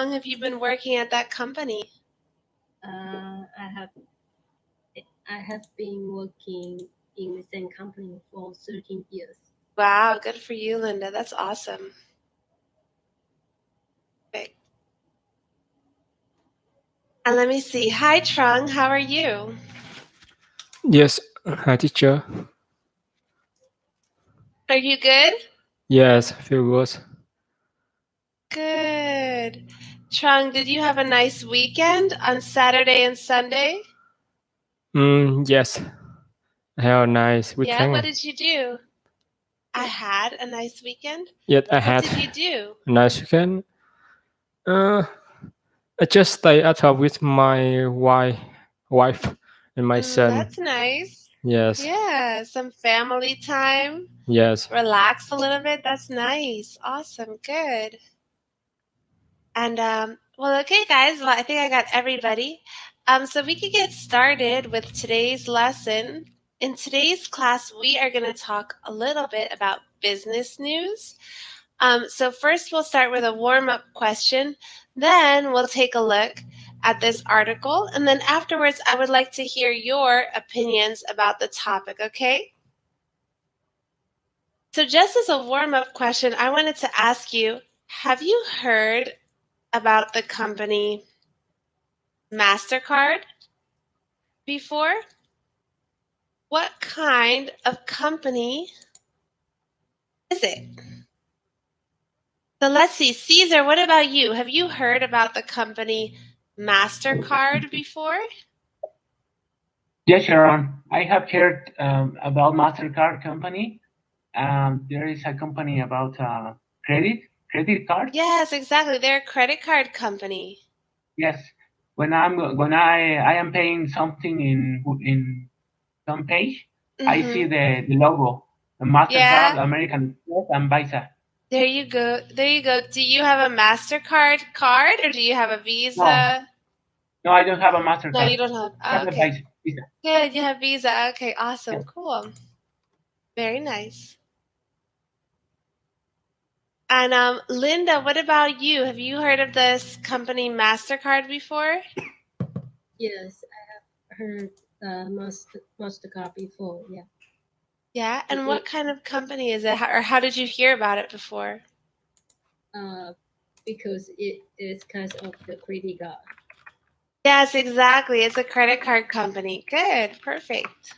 long have you been working at that company? I have been working in the same company for 13 years. Wow, good for you, Linda. That's awesome. Perfect. And let me see. Hi, Trung. How are you? Yes, hi teacher. Are you good? Yes, feel good. Good. Trung, did you have a nice weekend on Saturday and Sunday? Yes, I have a nice Yeah, weekend. what did you do? I had a nice weekend. Yet I What had did you do? a nice weekend. I just stay at home with my wife and my son. That's nice. Yes, Yeah, some family time. yes. Relax a little bit. That's nice. Awesome. Good. And well, okay, guys. Well, I think I got everybody. So we could get started with today's lesson. In today's class, we are going to talk a little bit about business news. So first, we'll start with a warm-up question. Then we'll take a look at this article, and then afterwards, I would like to hear your opinions about the topic. Okay? So just as a warm-up question, I wanted to ask you: have you heard about the company Mastercard before? What kind of company is it? So let's see. Caesar, what about you? Have you heard about the company Mastercard before? Yes, Sharon. I have heard about Mastercard company. There is a company about credit card. Yes, exactly. They're a credit card company. Yes. When I am paying something in some page, I see the logo, the Mastercard, Yeah. American Express, and Visa. There you go. There you go. Do you have a Mastercard card or do you have a Visa? No, I don't have a Mastercard. No, you don't have. I have Oh, okay. Visa. Good. You have Visa. Okay. Awesome. Cool. Very nice. And Linda, what about you? Have you heard of this company Mastercard before? Yes, I have heard Mastercard before. Yeah. Yeah. And what kind of company is it, or how did you hear about it before? Because it is kind of the credit card. Yes, exactly. It's a credit card company. Good. Perfect.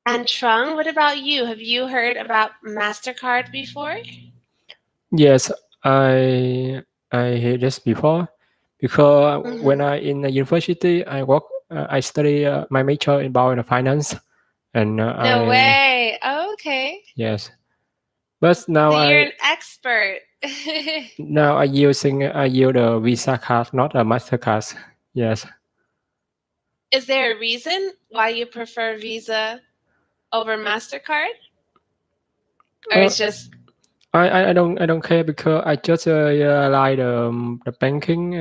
And Trung, what about you? Have you heard about Mastercard before? Yes, I heard this before because when I in the university I study my major in finance and No way. Oh, okay. Yes, but now So you're an expert. now I use a Visa card, not a Mastercard. Yes. Is there a reason why you prefer Visa over Mastercard? Or it's just I don't care because I just like the banking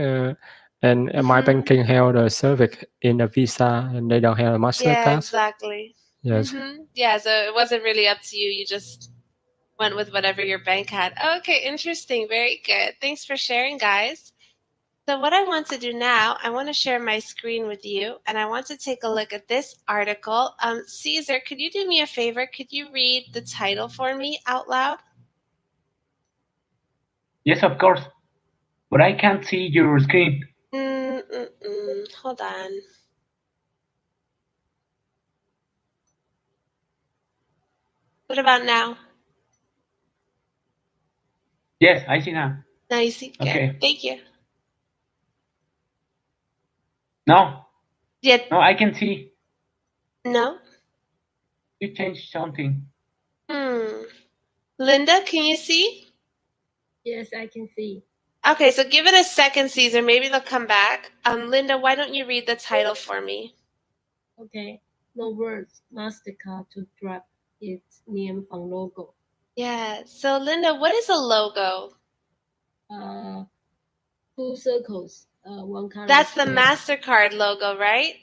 and my banking have the service in the Visa and they don't have a Mastercard. Yeah, exactly. Yes. Yeah, so it wasn't really up to you. You just went with whatever your bank had. Okay, interesting. Very good. Thanks for sharing, guys. So what I want to do now, I want to share my screen with you, and I want to take a look at this article. Caesar, could you do me a favor? Could you read the title for me out loud? Yes, of course. But I can't see your screen. Hold on. What about now? Yes, I see now. Now you see? Good. Okay. Thank you. No. Yeah. No, I can see. No? You changed something. Linda, can you see? Yes, I can see. Okay, so give it a second, Caesar. Maybe they'll come back. Linda, why don't you read the title for me? Okay. No words. Mastercard to drop its name on logo. Yeah. So, Linda, what is a logo? Two circles. One color. That's the Mastercard logo, right?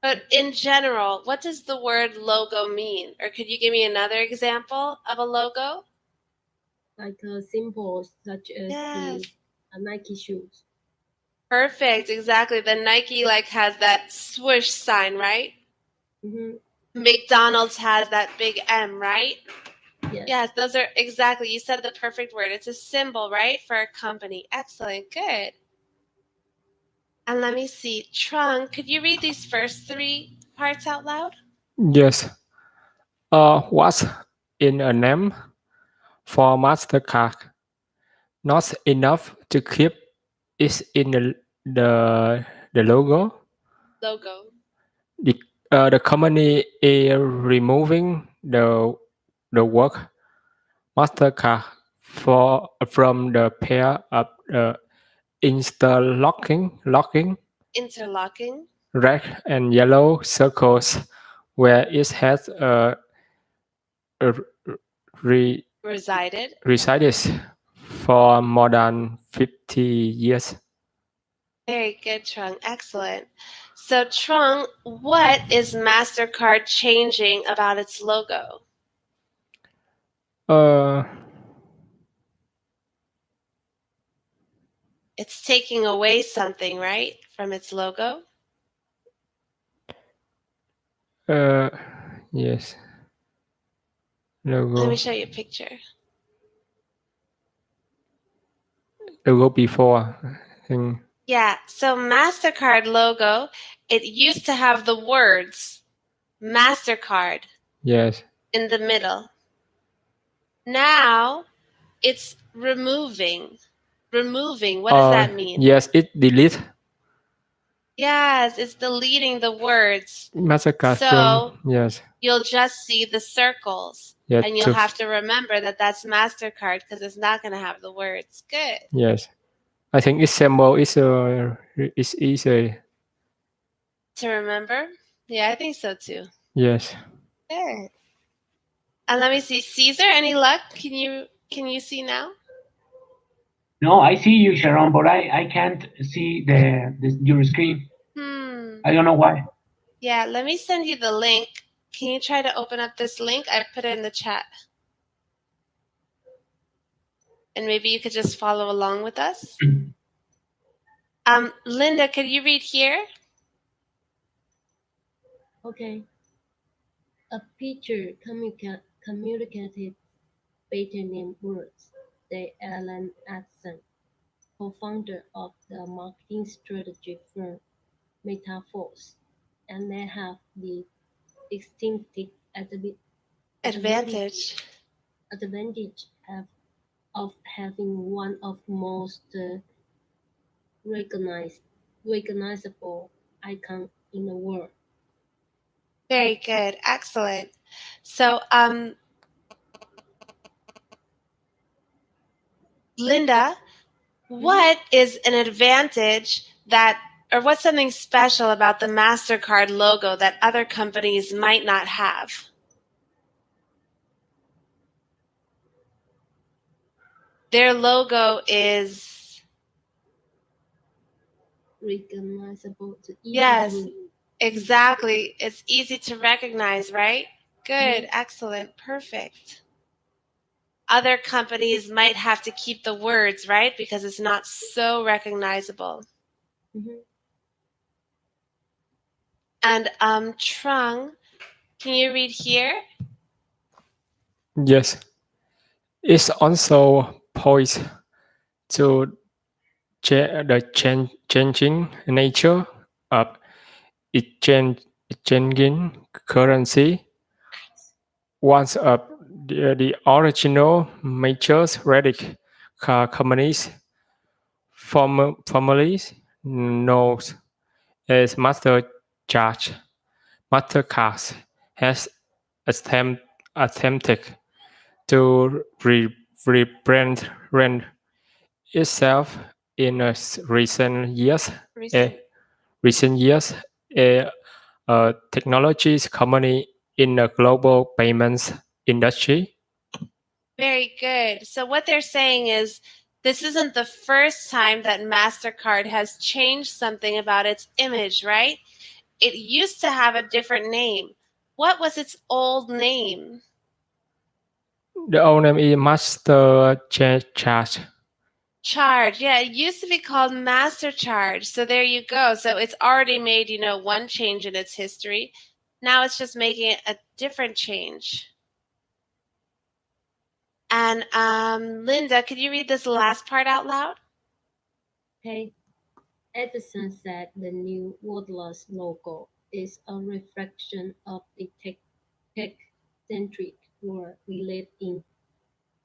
But in general, what does the word logo mean? Or could you give me another example of a logo? Like a symbol such as the Nike shoes. Perfect. Exactly. The Nike has that swoosh sign, right? McDonald's has that big M, right? Yes, those are exactly. You said the perfect word. It's a symbol, right, for a company. Excellent. Good. And let me see. Trung, could you read these first three parts out loud? Yes. What's in a name for Mastercard? Not enough to keep it in the logo. Logo. The company is removing the word Mastercard from the pair of the interlocking red and yellow circles where it has resided for more than 50 years. Very good, Trung. Excellent. So, Trung, what is Mastercard changing about its logo? It's taking away something, right, from its logo? Yes. Logo. Let me show you a picture. Logo before. Yeah, so Mastercard logo, it used to have the words Mastercard. Yes. In the middle. Now it's removing. Removing. What does that mean? Yes, it delete. Yes, it's deleting the words. Mastercard so yes. You'll just see the circles. Yes, and you'll have to remember that that's Mastercard because it's not going to have the words. Good. Yes. I think its symbol is easy to remember. Yeah, I think so too. Yes. Good. And let me see, Caesar, any luck? Can you see now? No, I see you, Sharon, but I can't see your screen. I don't know why. Yeah, let me send you the link. Can you try to open up this link? I put it in the chat. And maybe you could just follow along with us. Linda, could you read here? Okay. A picture communicated better than words. The Alan Atson, co-founder of the marketing strategy firm Metaforce, and they have the distinctive advantage of having one of most recognizable icons in the world. Very good. Excellent. So, Linda, what is an advantage or what's something special about the Mastercard logo that other companies might not have? Their logo is recognizable. Yes, exactly. It's easy to recognize, right? Good, excellent, perfect. Other companies might have to keep the words, right? Because it's not so recognizable. And Trung, can you read here? Yes. It's also poised to the changing nature of exchanging currency. Once of the original major credit card companies formerly known as Mastercard has attempted to rebrand itself in recent years. A technology company in the global payments industry. Very good. So what they're saying is this isn't the first time that Mastercard has changed something about its image, right? It used to have a different name. What was its old name? The old name is Mastercard. Charge. Yeah, it used to be called Mastercard. So there you go. So it's already made, one change in its history. Now it's just making it a different change. And Linda, could you read this last part out loud? Okay. Edison said the new wordless logo is a reflection of the tech-centric world we live in.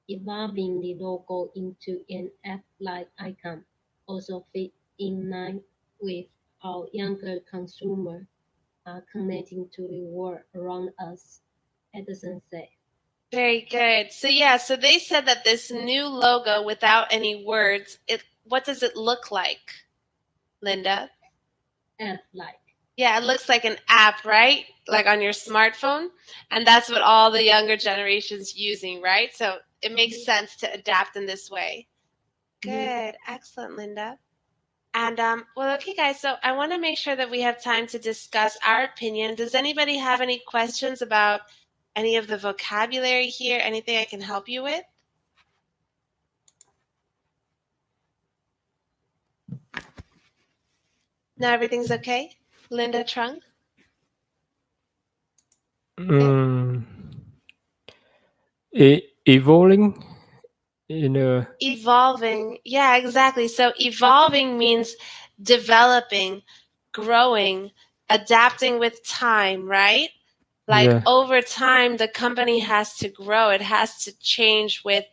Evolving the logo into an app-like icon also fit in line with how younger consumers are connecting to the world around us, Edison said. Very good. So yeah, so they said that this new logo without any words, what does it look like, Linda? App-like. Yeah, it looks like an app, right? Like on your smartphone. And that's what all the younger generation's using, right? So it makes sense to adapt in this way. Good. Excellent, Linda. And well, okay, guys, so I want to make sure that we have time to discuss our opinion. Does anybody have any questions about any of the vocabulary here? Anything I can help you with? No, everything's okay? Linda Trung? Evolving in a Evolving. Yeah, exactly. So evolving means developing, growing, adapting with time, right? Like over time, the company has to grow. It has to change with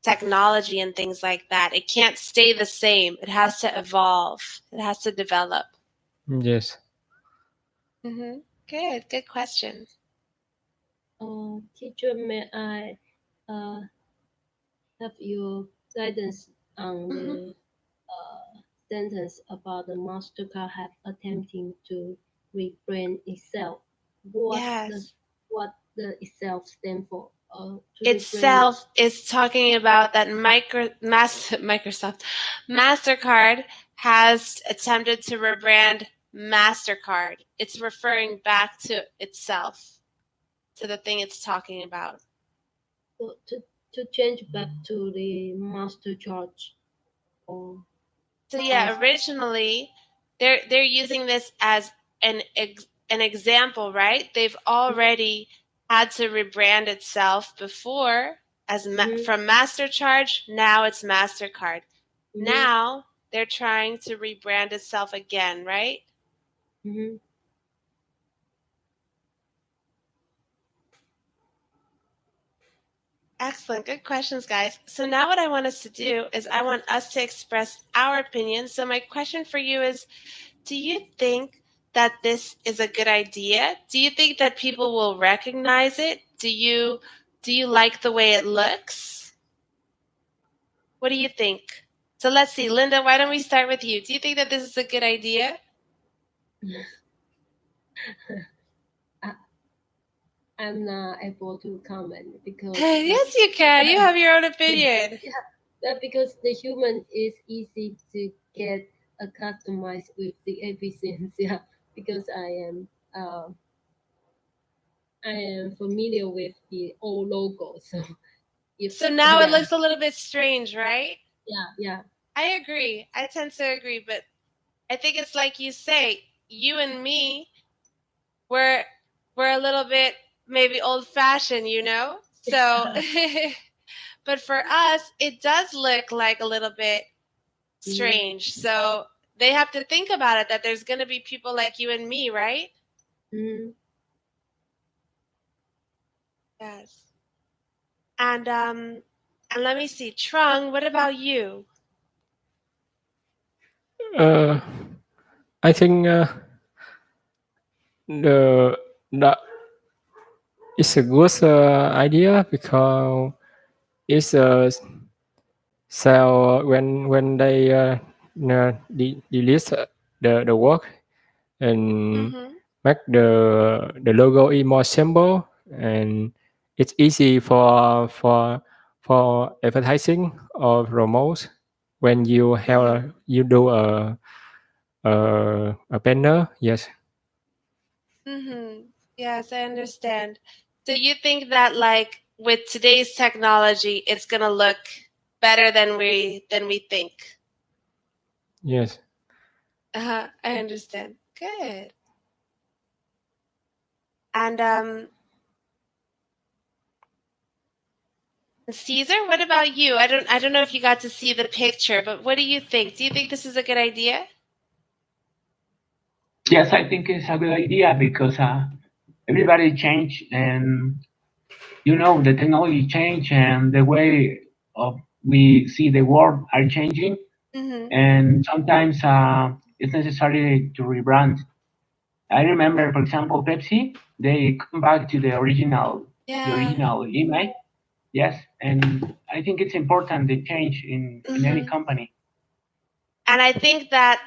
technology and things like that. It can't stay the same. It has to evolve. It has to develop. Yes. Good. Good question. Teacher, may I have your guidance on the sentence about the Mastercard have attempting to rebrand itself? What the itself stand for? Itself is talking about that Microsoft Mastercard has attempted to rebrand Mastercard. It's referring back to itself, to the thing it's talking about. So to change back to the Mastercard. So yeah, originally they're using this as an example, right? They've already had to rebrand itself before as from Mastercharge. Now it's Mastercard. Now they're trying to rebrand itself again, right? Excellent. Good questions, guys. So now what I want us to do is I want us to express our opinion. So my question for you is, do you think that this is a good idea? Do you think that people will recognize it? Do you like the way it looks? What do you think? So let's see. Linda, why don't we start with you? Do you think that this is a good idea? I'm not able to comment because yes, you can. You have your own opinion. Yeah, because the human is easy to get customized with the everything. Yeah, because I am familiar with the old logo, so now it looks a little bit strange, right? Yeah. I agree. I tend to agree, but I think it's like you say, you and me, we're a little bit maybe old-fashioned, So, but for us, it does look like a little bit strange. So they have to think about it, that there's going to be people like you and me, right? Yes. And let me see, Trung, what about you? I think it's a good idea because it's so when they delete the work and make the logo is more simple, and it's easy for advertising or promote when you have you do a banner. Yes. Yes, I understand. So you think that like with today's technology, it's gonna look better than we think. Yes. I understand. Good. And Caesar, what about you? I don't know if you got to see the picture, but what do you think? Do you think this is a good idea? Yes, I think it's a good idea because everybody changed, and the technology change and the way of we see the world are changing, and sometimes it's necessary to rebrand. I remember, for example, Pepsi, they come back to the original image. Yes, and I think it's important the change in any company. And I think that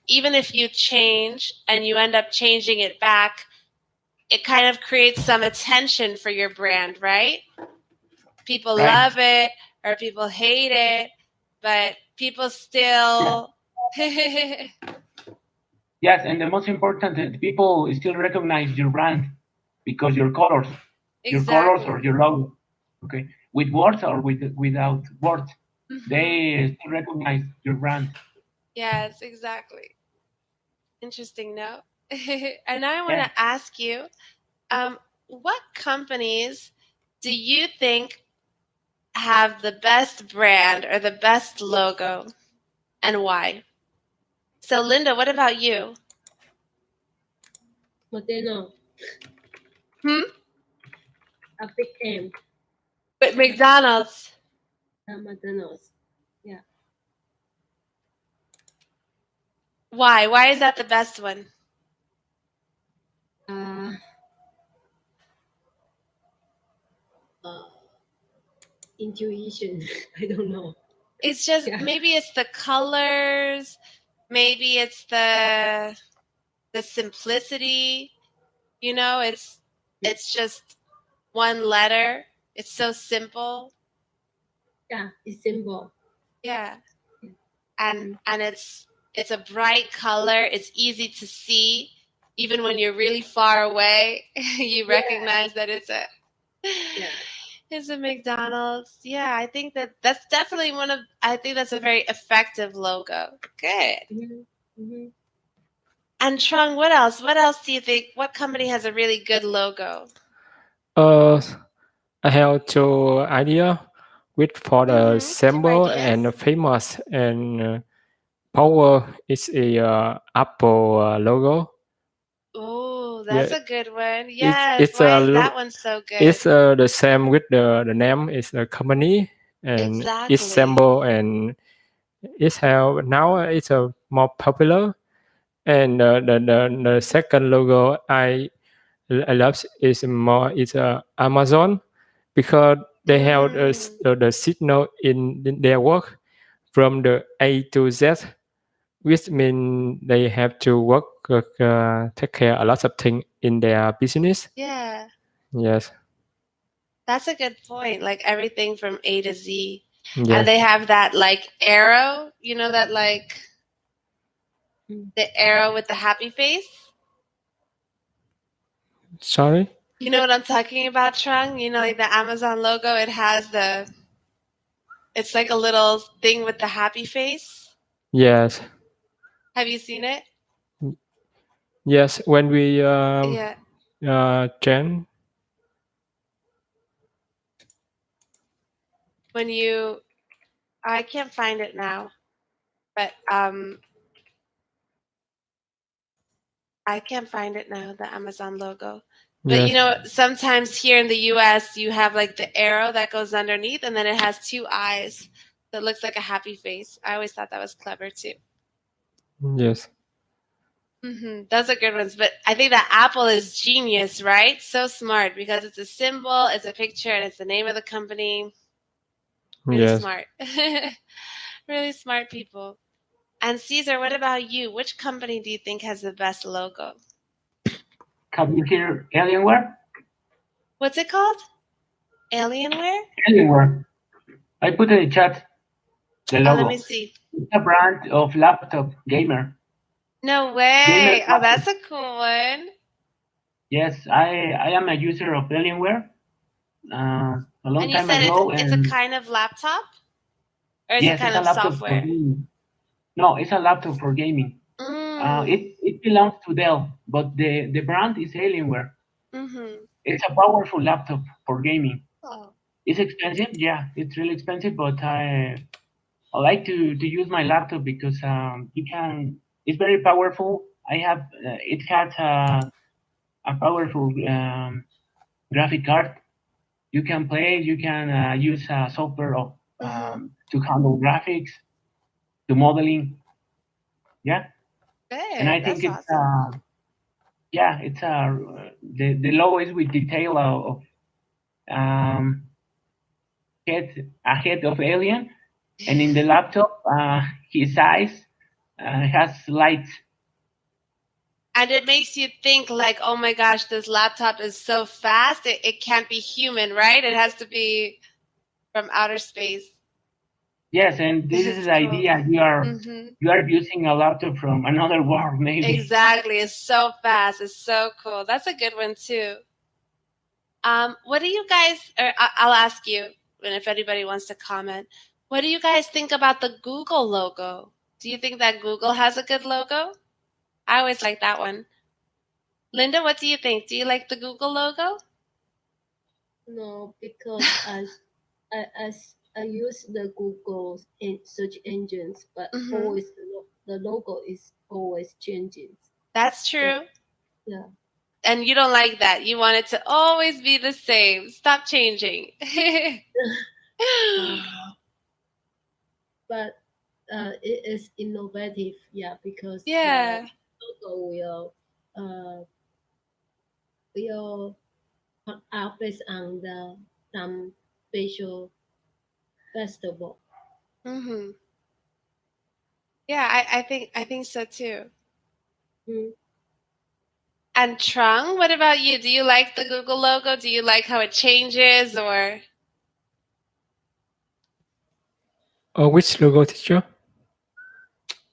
even if you change and you end up changing it back, it kind of creates some attention for your brand, right? People love it or people hate it, but people still... Yes, and the most important is people still recognize your brand because your colors, your colors or your logo, okay, with words or without words, they still recognize your brand. Yes, exactly. Interesting note. And now I want to ask you, what companies do you think have the best brand or the best logo, and why? So, Linda, what about you? McDonald's. A big M. But McDonald's. McDonald's. Yeah. Why? Why is that the best one? Intuition. I don't know. It's just maybe it's the colors, maybe it's the simplicity. It's just one letter. It's so simple. Yeah, it's simple. Yeah. And it's a bright color. It's easy to see. Even when you're really far away, you recognize that it's a McDonald's. Yeah, I think that's definitely I think that's a very effective logo. Good. And Trung, what else? What else do you think? What company has a really good logo? I have two idea with for the symbol and famous and power is a Apple logo. Oh, that's a good one. Yes. Why is that one so good? It's the same with the name is a company and its symbol and it's how now it's a more popular. And the second logo I love is more is Amazon because they have the signal in their work from the A to Z, which means they have to work take care a lot of things in their business. Yeah. Yes. That's a good point. Like everything from A to Z. Yes. And they have that like arrow, that like the arrow with the happy face. Sorry? You know what I'm talking about, Trung? Like the Amazon logo, it has it's like a little thing with the happy face. Yes. Have you seen it? Yes, when we Jen. When I can't find it now, but I can't find it now, the Amazon logo. But sometimes here in the US, you have like the arrow that goes underneath, and then it has two eyes that looks like a happy face. I always thought that was clever too. Yes. Those are good ones. But I think that Apple is genius, right? So smart because it's a symbol, it's a picture, and it's the name of the company. Really smart. Really smart people. And Caesar, what about you? Which company do you think has the best logo? Have you heard Alienware? What's it called? Alienware? Alienware. I put in the chat the logo. Let me see. It's a brand of laptop gamer. No way. Oh, that's a cool one. Yes, I am a user of Alienware a long time ago. And you said it's a kind of laptop? Or is it Yes, kind it's a of laptop for software? gaming. No, it's a laptop for gaming. Mm. It belongs to Dell, but the brand is Alienware. Mm-hmm. It's a powerful laptop for gaming. Oh. It's expensive, yeah, it's really expensive, but I like to use my laptop because you can. It's very powerful. I have it has a powerful graphic card. You can play. You can use software of, Mm-hmm. to handle graphics, to modeling. Yeah, and I Good. think That's it's awesome. yeah, it's the logo is with detail of um, head of alien, and in the laptop, his eyes has lights. And it makes you think like, oh my gosh, this laptop is so fast. It can't be human, right? It has to be from outer space. Yes, and this is It's the cool. idea. Mm-hmm. You are using a laptop from another world, maybe. Exactly. It's so fast. It's so cool. That's a good one too. What do you guys, or I'll ask you, and if anybody wants to comment, what do you guys think about the Google logo? Do you think that Google has a good logo? I always like that one. Linda, what do you think? Do you like the Google logo? No, because I use the Google search engines, but Mm-hmm. always the logo is always changing. That's true. Yeah. And you don't like that. You want it to always be the same. Stop changing. But it is innovative, yeah, because Yeah. the logo will are based on some special festival. Mm-hmm. Yeah, I think so too. Mm. And Trung, what about you? Do you like the Google logo? Do you like how it changes or? Which logo, teacher?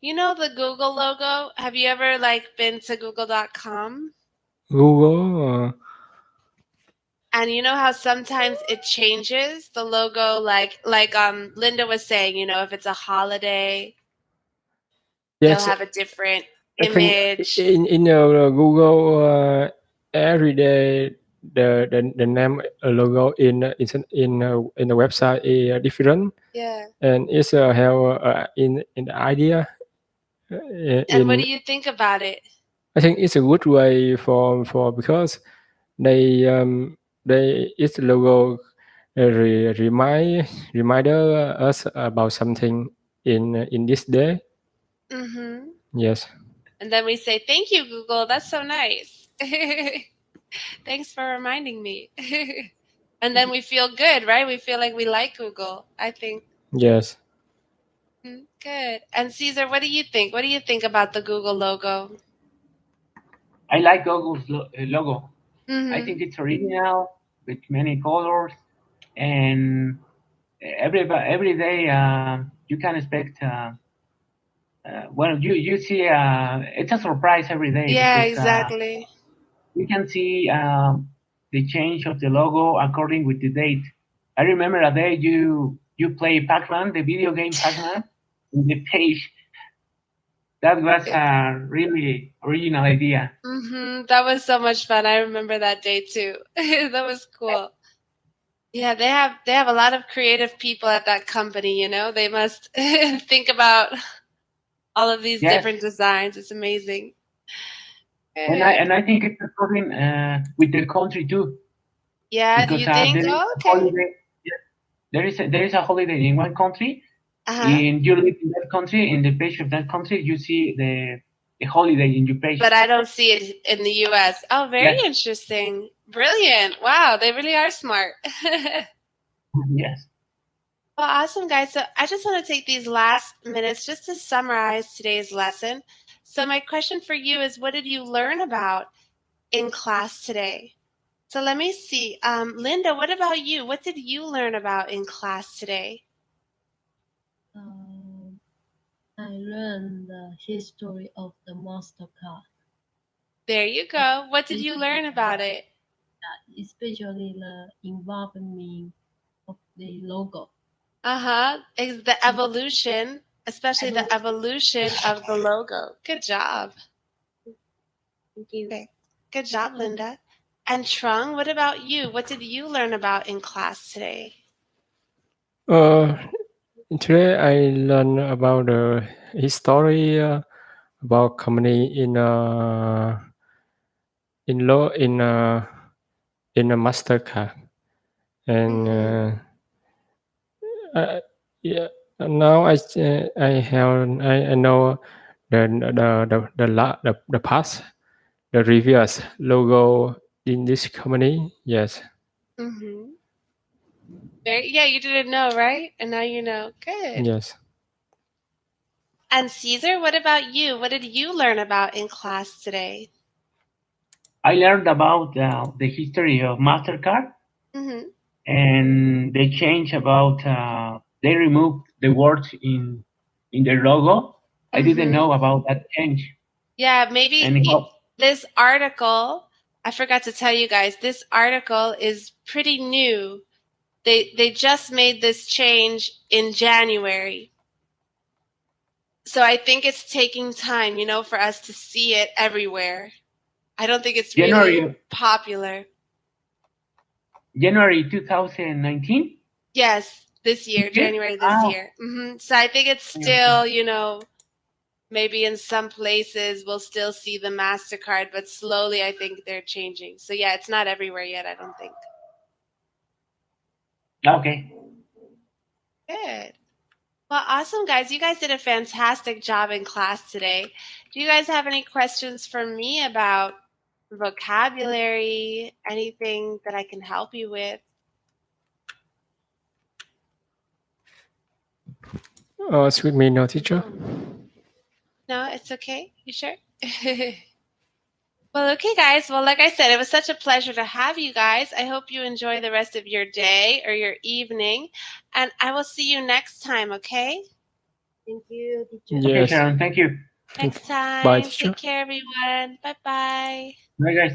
You know the Google logo? Have you ever like been to google.com? Google. And you know how sometimes it changes the logo like Linda was saying, you know, if it's a holiday, they'll Yes, have a different I think image. in Google every day the name logo in the website is different, Yeah. and it's have in the idea And what in do you think about it? I think it's a good way for because they its logo reminder us about something in this day. Mm-hmm. Yes. And then we say, thank you, Google. That's so nice. Thanks for reminding me. And then we feel good, right? We feel like we like Google, I think. Yes. Good. And Caesar, what do you think? What do you think about the Google logo? I like Google's logo. I Mm-hmm. think it's original with many colors, and every day you can expect. Well, you see, it's a surprise every day Yeah, because exactly. you can see the change of the logo according with the date. I remember a day you play Pac-Man, the video game Pac-Man, in the page. That was a really original idea. Mm-hmm. That was so much fun. I remember that day too. That was cool. Yeah, they have a lot of creative people at that company, you know. They must think about all of these Yes, different designs. It's amazing. and Good. I think it's a problem with the country too, Yeah, because you think? there is Oh, a okay. holiday. Yeah, there is a holiday in one country, Uh-huh. and you live in that country. In the page of that country, you see the holiday in your page. But I don't see it in the US. Oh, very Yes, interesting. Brilliant. Wow, they really are smart. yes. Well, awesome, guys. So I just want to take these last minutes just to summarize today's lesson. So my question for you is, what did you learn about in class today? So let me see. Linda, what about you? What did you learn about in class today? I learned the history of the Mastercard, There you go. What did you learn about it? especially the involvement of the logo. Is the evolution, especially the evolution of the logo. Good job. Thank you. Okay. Good job, Linda. And Trung, what about you? What did you learn about in class today? Today I learned about the history about company in a Mastercard, and yeah. Now I know the past, the previous logo in this company. Yes. Mm-hmm. Yeah, you didn't know, right? And now you know. Good. Yes. And Caesar, what about you? What did you learn about in class today? I learned about the history of Mastercard, and they changed about they removed the words in their logo. I didn't know about that change. Yeah, maybe this article, I forgot to tell you guys, this article is pretty new. They just made this change in January. So I think it's taking time, for us to see it everywhere. I don't think it's really popular. January 2019? Yes, this year, January this year. So I think it's still, maybe in some places we'll still see the Mastercard, but slowly I think they're changing. So yeah, it's not everywhere yet, I don't think. Okay. Good. Well, awesome, guys. You guys did a fantastic job in class today. Do you guys have any questions for me about vocabulary, anything that I can help you with? Excuse me, no, teacher. No, it's okay. You sure? Well, okay, guys. Well, like I said, it was such a pleasure to have you guys. I hope you enjoy the rest of your day or your evening, and I will see you next time, okay? Thank you, teacher. Yes. Okay, Sharon, thank you. Next time. Bye, teacher. Take care, everyone. Bye-bye. Bye, guys.